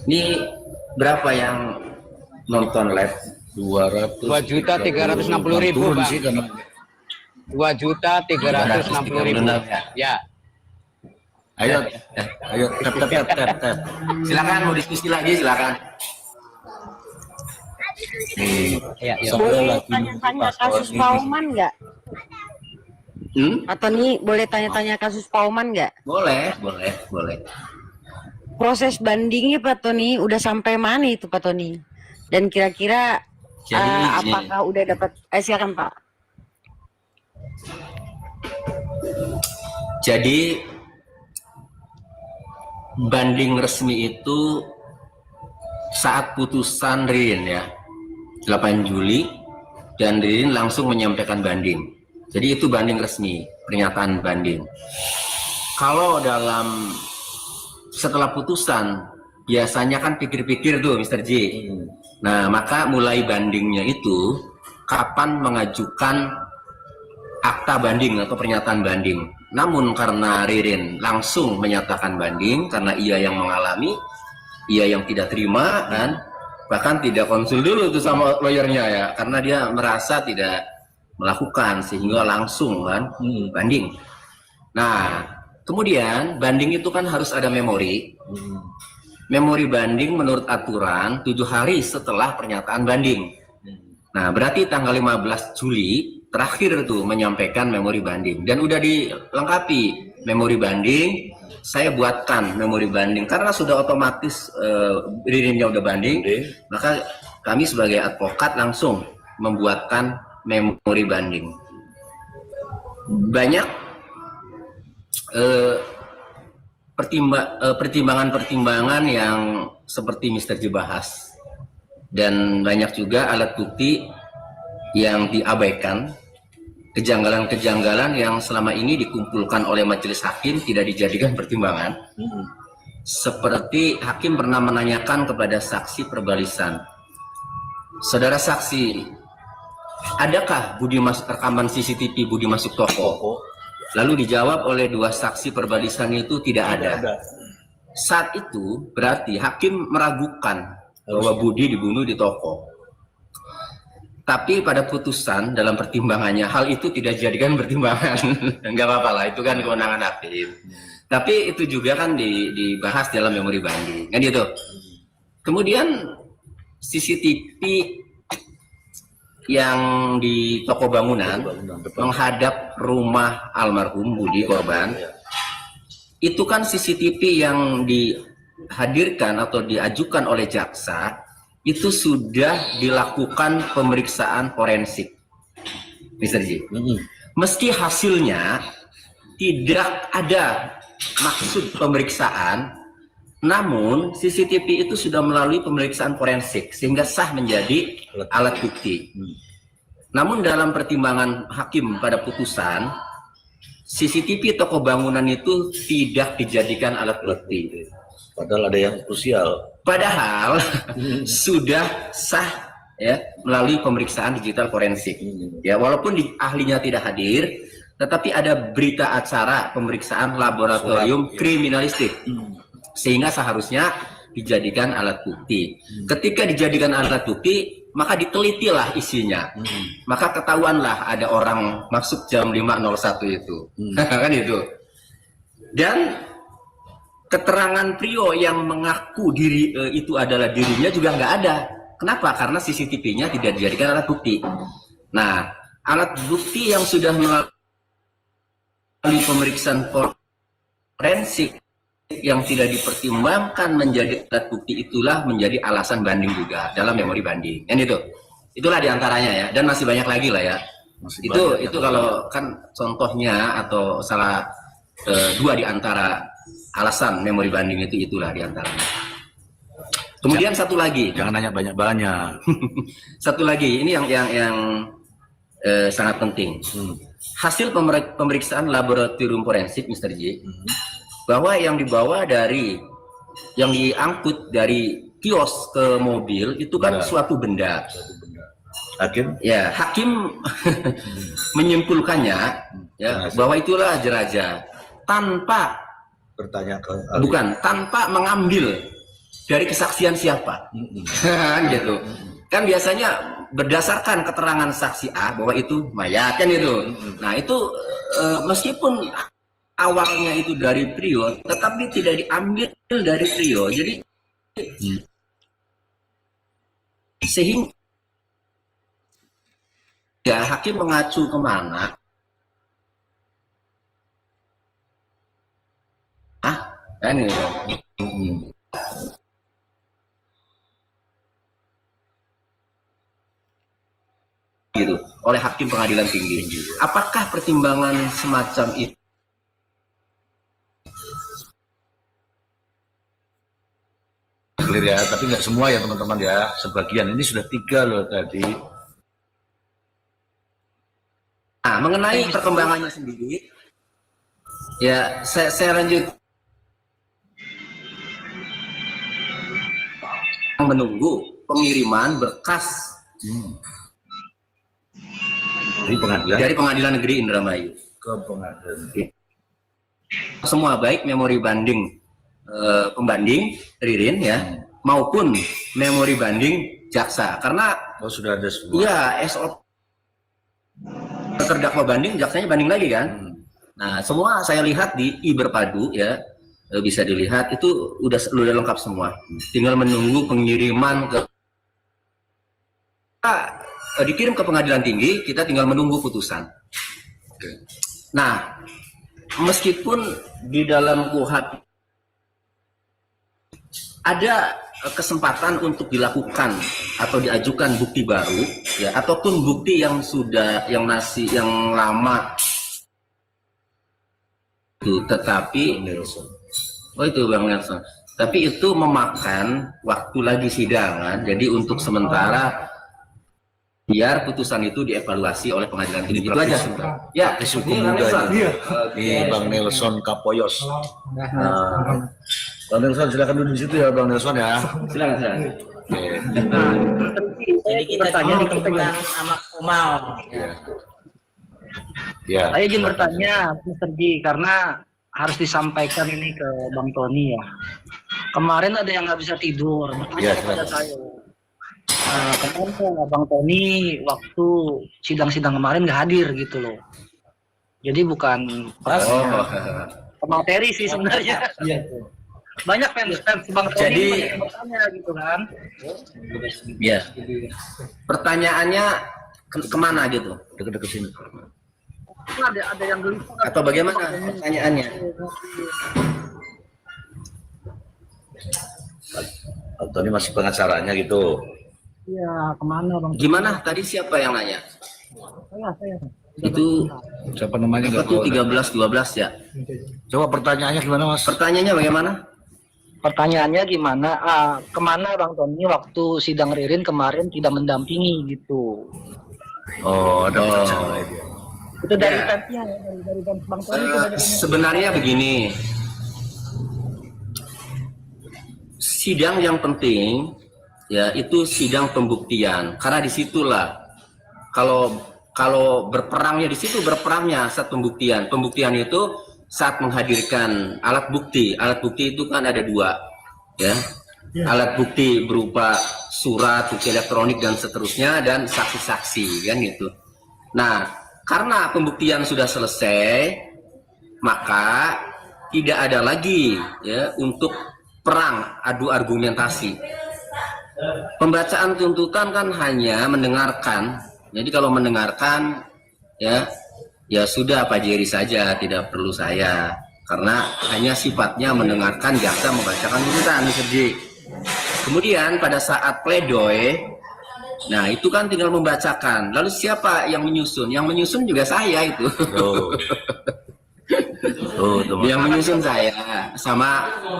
Ini berapa yang nonton live? 2.360.000, Bang. 2.360.000. Ya. Ayo, tap. Silakan mau diskusi lagi, silakan. Ya. Boleh tanya-tanya kasus Pauman nggak? Pak Tony, boleh tanya-tanya kasus Pauman nggak? Boleh. Proses bandingnya Pak Tony udah sampai mana itu Pak Tony? Dan kira-kira apakah udah dapat? Silakan Pak. Jadi banding resmi itu saat putusan Ririn ya 8 Juli dan Ririn langsung menyampaikan banding. Jadi itu banding resmi, pernyataan banding. Kalau setelah putusan biasanya kan pikir-pikir tuh Mr. J. Nah, maka mulai bandingnya itu kapan mengajukan akta banding atau pernyataan banding. Namun karena Ririn langsung menyatakan banding karena ia yang mengalami, ia yang tidak terima dan bahkan tidak konsul dulu tuh sama lawyernya ya, karena dia merasa tidak melakukan sehingga langsung kan banding. Nah, kemudian banding itu kan harus ada memori. Memori banding menurut aturan 7 hari setelah pernyataan banding. Nah, berarti tanggal 15 Juli terakhir tuh menyampaikan memori banding dan udah dilengkapi memori banding. Saya buatkan memori banding karena sudah otomatis Ririnnya udah banding, maka kami sebagai advokat langsung membuatkan memori banding. Banyak pertimbangan-pertimbangan yang seperti Mr. J bahas dan banyak juga alat bukti yang diabaikan, kejanggalan-kejanggalan yang selama ini dikumpulkan oleh majelis hakim tidak dijadikan pertimbangan. Seperti hakim pernah menanyakan kepada saksi perbalisan, saudara saksi, adakah rekaman CCTV Budi masuk toko? Lalu dijawab oleh 2 saksi perbalisan itu tidak ada. Saat itu berarti hakim meragukan bahwa Budi dibunuh di toko. Tapi pada putusan dalam pertimbangannya hal itu tidak dijadikan pertimbangan. Enggak apa-apa lah, itu kan kewenangan hakim. Tapi itu juga kan dibahas dalam memori banding, kan gitu. Kemudian CCTV yang di toko bangunan menghadap rumah almarhum Budi korban, itu kan CCTV yang dihadirkan atau diajukan oleh jaksa itu sudah dilakukan pemeriksaan forensik, Mr. J. Meski hasilnya tidak ada maksud pemeriksaan, namun CCTV itu sudah melalui pemeriksaan forensik sehingga sah menjadi alat bukti. Namun dalam pertimbangan hakim pada putusan, CCTV toko bangunan itu tidak dijadikan alat bukti. Padahal ada yang krusial. Padahal sudah sah ya melalui pemeriksaan digital forensik. Ya, walaupun ahlinya tidak hadir, tetapi ada berita acara pemeriksaan laboratorium kriminalistik. Sehingga seharusnya dijadikan alat bukti. Ketika dijadikan alat bukti, maka ditelitilah isinya. Maka ketahuanlah ada orang masuk jam 5.01 itu. Kan itu. Dan keterangan Prio yang mengaku diri itu adalah dirinya juga nggak ada. Kenapa? Karena CCTV-nya tidak dijadikan alat bukti. Nah, alat bukti yang sudah melalui pemeriksaan forensik yang tidak dipertimbangkan menjadi alat bukti itulah menjadi alasan banding juga dalam memori banding. Dan itulah diantaranya ya. Dan masih banyak lagi lah ya. Itu kalau kan contohnya atau salah 2 di antara alasan memori banding itulah diantaranya. Kemudian satu lagi, jangan nanya banyak-banyak. Satu lagi ini yang sangat penting. Hasil pemeriksaan laboratorium forensik, Mr. J, bahwa yang diangkut dari kios ke mobil itu kan suatu benda. Hakim? Ya, hakim menyimpulkannya ya bahwa itulah jenazah tanpa bertanya ke ahli. Bukan, tanpa mengambil dari kesaksian siapa. Kan gitu. Kan biasanya berdasarkan keterangan saksi A bahwa itu mayat kan itu. Nah, itu meskipun awalnya itu dari Prio, tetapi tidak diambil dari Prio. Jadi sehingga hakim mengacu kemana? Kan gitu. Gitu oleh hakim pengadilan tinggi. Apakah pertimbangan semacam itu Clear ya, tapi nggak semua ya teman-teman ya. Sebagian ini sudah 3 loh tadi. Nah, mengenai perkembangannya sendiri, ya saya lanjut menunggu pengiriman berkas dari pengadilan negeri Indramayu ke pengadilan. semua, baik memori banding pembanding Ririn ya maupun memori banding jaksa, karena sudah ada semua. iya SOP terdakwa banding, jaksanya banding lagi kan. Nah, semua saya lihat di i-Berpadu ya, bisa dilihat itu udah lengkap semua. Tinggal menunggu pengiriman ke dikirim ke pengadilan tinggi, kita tinggal menunggu putusan. Nah, meskipun di dalam KUHP ada kesempatan untuk dilakukan atau diajukan bukti baru ya, ataupun bukti yang sudah yang lama itu, tetapi itu Bang Nelson, tapi itu memakan waktu lagi sidangan. Jadi untuk sementara biar putusan itu dievaluasi oleh pengadilan tinggi. Itu aja sebentar. Ya, Hukum muda ini Bang Nelson Kapoyos. Bang Nelson silakan duduk di situ ya Bang Nelson ya. Silakan. Jadi kita tanya tentang amak kumal. Ya. Saya izin bertanya, Mr. G, karena harus disampaikan ini ke Bang Tony ya. Kemarin ada yang nggak bisa tidur, bertanya kepada saya. Kenapa Bang Tony waktu sidang-sidang kemarin nggak hadir gitu loh. Jadi bukan materi sih sebenarnya. Banyak fans Bang Tony Jadi yang bertanya gitu kan. Ya. Pertanyaannya kemana gitu? Dekat-dekat sini. Ada yang gelisah Atau bagaimana pertanyaannya? Bang Tony masih pengacaranya gitu. Iya, kemana Bang? Gimana tadi siapa yang nanya? Saya. Itu Siapa namanya? apa tuh 13-12 ya? Coba pertanyaannya gimana Mas? Pertanyaannya bagaimana? Pertanyaannya gimana? Kemana Bang Tony waktu sidang Ririn kemarin tidak mendampingi gitu? Oh, ada pertanyaan dia. Itu dari Ya. fansnya, dari fans Bang Tony itu banyak yang- Sebenarnya begini, sidang yang penting ya itu sidang pembuktian, karena disitulah kalau berperangnya di situ, berperangnya saat pembuktian. Pembuktian itu saat menghadirkan alat bukti. Alat bukti itu kan ada 2 ya. Alat bukti berupa surat, bukti elektronik dan seterusnya, dan saksi-saksi kan gitu. Nah, karena pembuktian sudah selesai, maka tidak ada lagi ya untuk perang adu argumentasi. Pembacaan tuntutan kan hanya mendengarkan. Jadi kalau mendengarkan ya sudah Pak Jerry saja, tidak perlu saya, karena hanya sifatnya mendengarkan jaksa membacakan tuntutan, Mr. J. Kemudian pada saat pledoi, nah itu kan tinggal membacakan. Lalu siapa yang menyusun? Yang menyusun juga saya itu. Oh, Yang menyusun saya sama